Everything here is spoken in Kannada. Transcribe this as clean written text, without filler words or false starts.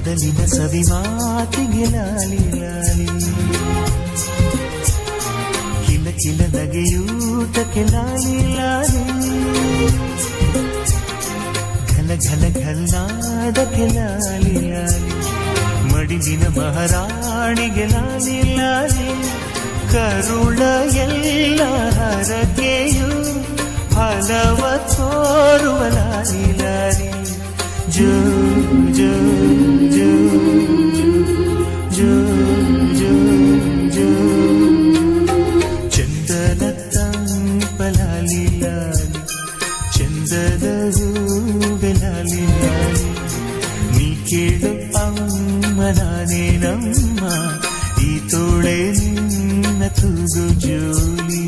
ಮೊದಲಿನ ಸವಿ ಮಾತಿಗೆ ಲಾಲಿ ಲಾಲಿ, ಕಿಲ ಕಿಲ ನಗೆಯೂಟಕ್ಕೆ ಲಾಲಿ ಲಾಲಿ, ಘಲ ಘಲ ಘಲ್ನಾದಕ್ಕೆ ಲಾಲಿ ಲಾಲಿ, ಮಡಿಲಿನ ಮಹಾರಾಣಿಗೆ ಲಾಲಿ ಲಾಲಿ, ಕರುಳ ಎಲ್ಲ ಹರಕೆಯು ಫಲವ ತೋರುವ ಲಾಲಿ ಲಾಲಿ. ಜೋ ಜೋ ಜೋ ಜೋ ಜೋ ಜೋ ಚಂದನ ತಂಪಲಾಲಿ ಲಾಲಿ, ಚಂದದ ಹೂವೆ ಲಾಲಿ ಲಾಲಿ, ನೀ ಕೇಳು ಅಮ್ಮ ನಾನೇನಮ್ಮ, ಈ ತೋಳೆ ನಿನ್ನ ತೂಗು ಜೋಲಿ.